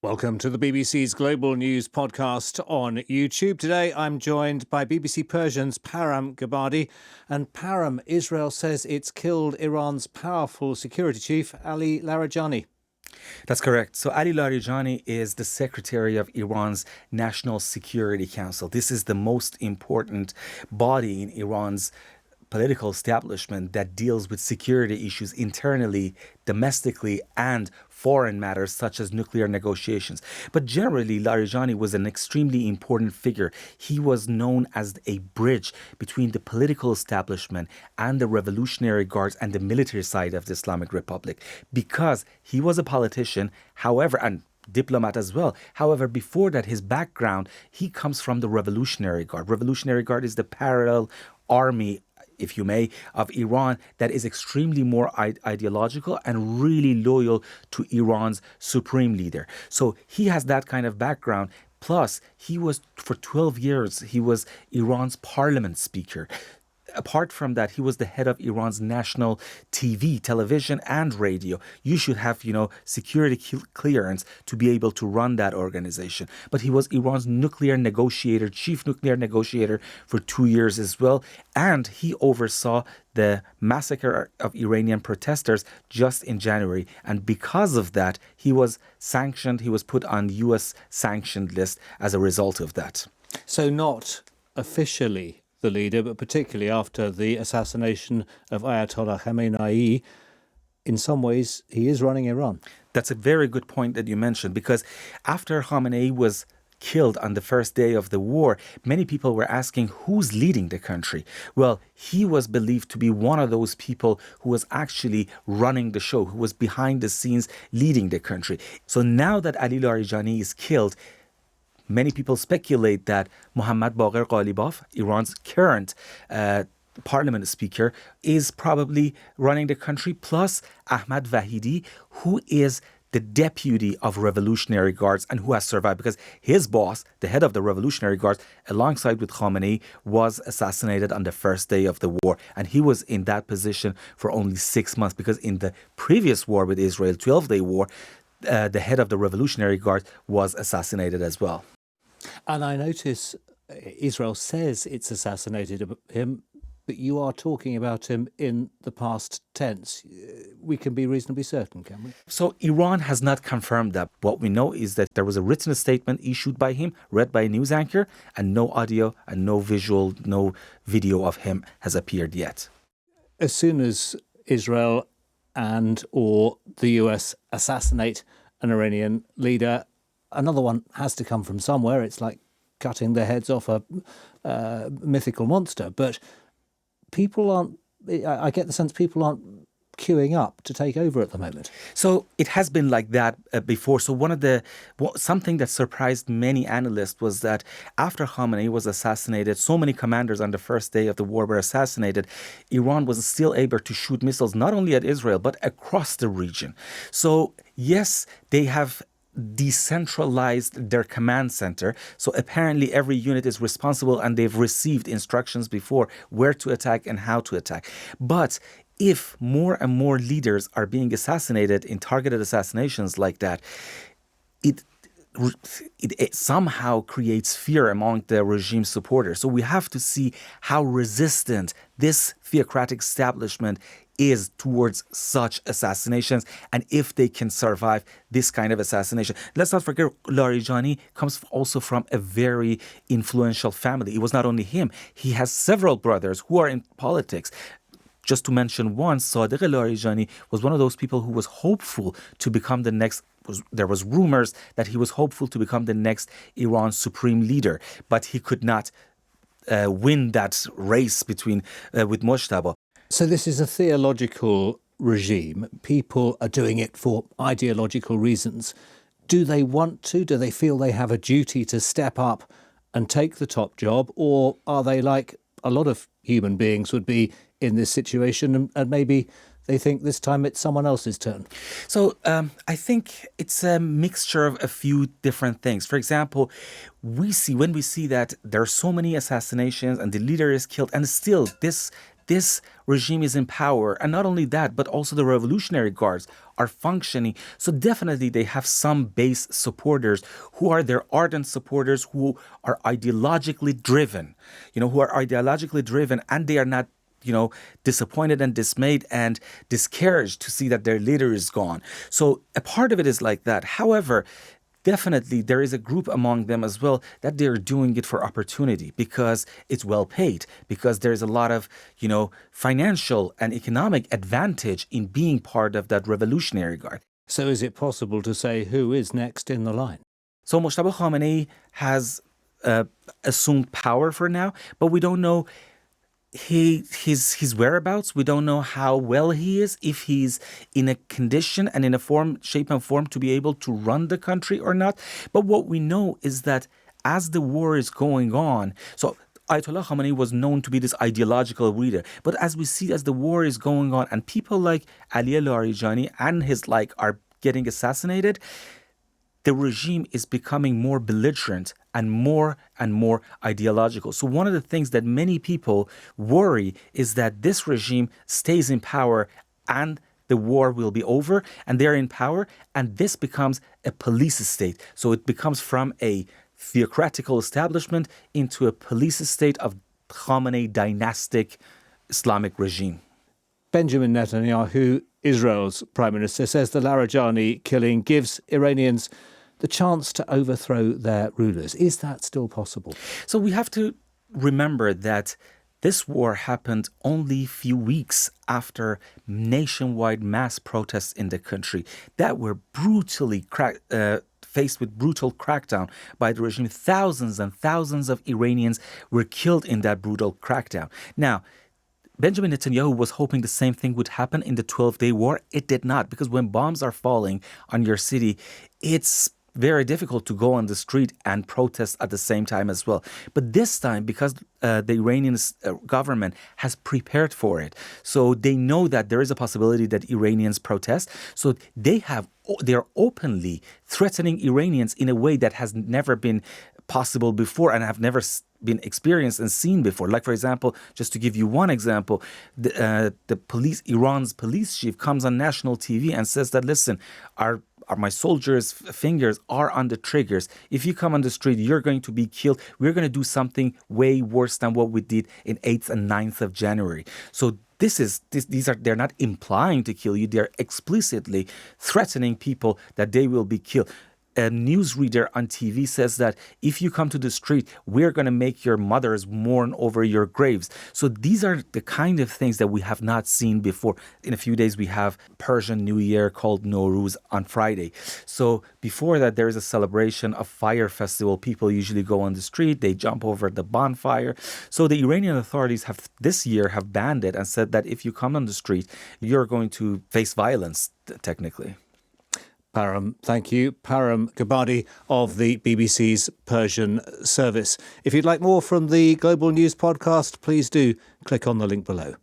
Welcome to the BBC's Global News podcast on YouTube. Today I'm joined by BBC Persian's Parham Ghobadi. And Parham, Israel says it's killed Iran's powerful security chief, Ali Larijani. That's correct. So Ali Larijani is the secretary of Iran's National Security Council. This is the most important body in Iran's political establishment that deals with security issues internally, domestically, and foreign matters such as nuclear negotiations. But generally, Larijani was an extremely important figure. He was known as a bridge between the political establishment and the Revolutionary Guards and the military side of the Islamic Republic, because he was a politician, however, and diplomat as well. However, before that, his background, he comes from the Revolutionary Guard. Revolutionary Guard is the parallel army, if you may, of Iran that is extremely more ideological and really loyal to Iran's supreme leader. So he has that kind of background. Plus, he was, for 12 years, he was Iran's parliament speaker. Apart from that, he was the head of Iran's national television and radio. You should have, security clearance to be able to run that organization. But he was Iran's chief nuclear negotiator for 2 years as well. And he oversaw the massacre of Iranian protesters just in January. And because of that, he was sanctioned. He was put on U.S. sanctioned list as a result of that. So not officially the leader, but particularly after the assassination of Ayatollah Khamenei, in some ways, he is running Iran. That's a very good point that you mentioned, because after Khamenei was killed on the first day of the war, many people were asking who's leading the country. Well, he was believed to be one of those people who was actually running the show, who was behind the scenes leading the country. So now that Ali Larijani is killed, many people speculate that Mohammad Baqir Ghalibaf, Iran's current parliament speaker, is probably running the country, plus Ahmad Vahidi, who is the deputy of Revolutionary Guards and who has survived because his boss, the head of the Revolutionary Guards, alongside with Khamenei, was assassinated on the first day of the war. And he was in that position for only 6 months, because in the previous war with Israel, 12-day war, the head of the Revolutionary Guard was assassinated as well. And I notice Israel says it's assassinated him, but you are talking about him in the past tense. We can be reasonably certain, can we? So Iran has not confirmed that. What we know is that there was a written statement issued by him, read by a news anchor, and no audio and no visual, no video of him has appeared yet. As soon as Israel and or the US assassinate an Iranian leader, another one has to come from somewhere. It's like cutting the heads off a mythical monster. But people aren't, I get the sense people aren't queuing up to take over at the moment. So it has been like that before. So something that surprised many analysts was that after Khamenei was assassinated, so many commanders on the first day of the war were assassinated, Iran was still able to shoot missiles not only at Israel, but across the region. So yes, they have decentralized their command center. So apparently every unit is responsible and they've received instructions before where to attack and how to attack. But if more and more leaders are being assassinated in targeted assassinations like that, it somehow creates fear among the regime supporters. So we have to see how resistant this theocratic establishment is towards such assassinations, and if they can survive this kind of assassination. Let's not forget, Larijani comes also from a very influential family. It was not only him. He has several brothers who are in politics. Just to mention one, Sadiq Larijani was one of those people who was hopeful to become the next. There was rumors that he was hopeful to become the next Iran supreme leader, but he could not win that race with Mojtaba. So this is a theological regime. People are doing it for ideological reasons. Do they want to? Do they feel they have a duty to step up and take the top job? Or are they like a lot of human beings would be in this situation, and maybe they think this time it's someone else's turn? So I think it's a mixture of a few different things. For example, when we see that there are so many assassinations and the leader is killed, and still this this regime is in power. And not only that, but also the Revolutionary Guards are functioning. So definitely they have some base supporters who are their ardent supporters, who are ideologically driven, and they are not disappointed and dismayed and discouraged to see that their leader is gone. So a part of it is like that. However, definitely there is a group among them as well that they're doing it for opportunity because it's well paid, because there's a lot of, financial and economic advantage in being part of that Revolutionary Guard. So is it possible to say who is next in the line? So Mojtaba Khamenei has assumed power for now, but we don't know his whereabouts. We don't know how well he is, if he's in a condition and in a shape and form to be able to run the country or not. But what we know is that as the war is going on, so Ayatollah Khamenei was known to be this ideological leader. But as we see, as the war is going on and people like Ali Larijani and his like are getting assassinated, the regime is becoming more belligerent and more ideological. So one of the things that many people worry is that this regime stays in power and the war will be over and they're in power and this becomes a police state. So it becomes from a theocratical establishment into a police state of Khamenei dynastic Islamic regime. Benjamin Netanyahu, Israel's Prime Minister, says the Larijani killing gives Iranians the chance to overthrow their rulers. Is that still possible? So we have to remember that this war happened only a few weeks after nationwide mass protests in the country that were brutally faced with brutal crackdown by the regime. Thousands and thousands of Iranians were killed in that brutal crackdown. Now, Benjamin Netanyahu was hoping the same thing would happen in the 12-day war. It did not, because when bombs are falling on your city, it's very difficult to go on the street and protest at the same time as well. But this time, because the Iranian government has prepared for it, so they know that there is a possibility that Iranians protest, so they're openly threatening Iranians in a way that has never been possible before and have never been experienced and seen before. Like, for example, just to give you one example, Iran's police chief comes on national TV and says that, listen, my soldiers' fingers are on the triggers. If you come on the street, you're going to be killed. We're going to do something way worse than what we did in 8th and 9th of January. So they're not implying to kill you. They're explicitly threatening people that they will be killed. A newsreader on TV says that if you come to the street, we're going to make your mothers mourn over your graves. So these are the kind of things that we have not seen before. In a few days, we have Persian New Year called Nowruz on Friday. So before that, there is a celebration of fire festival. People usually go on the street. They jump over the bonfire. So the Iranian authorities this year have banned it and said that if you come on the street, you're going to face violence, technically. Parham, thank you. Parham Ghobadi of the BBC's Persian service. If you'd like more from the Global News podcast, please do click on the link below.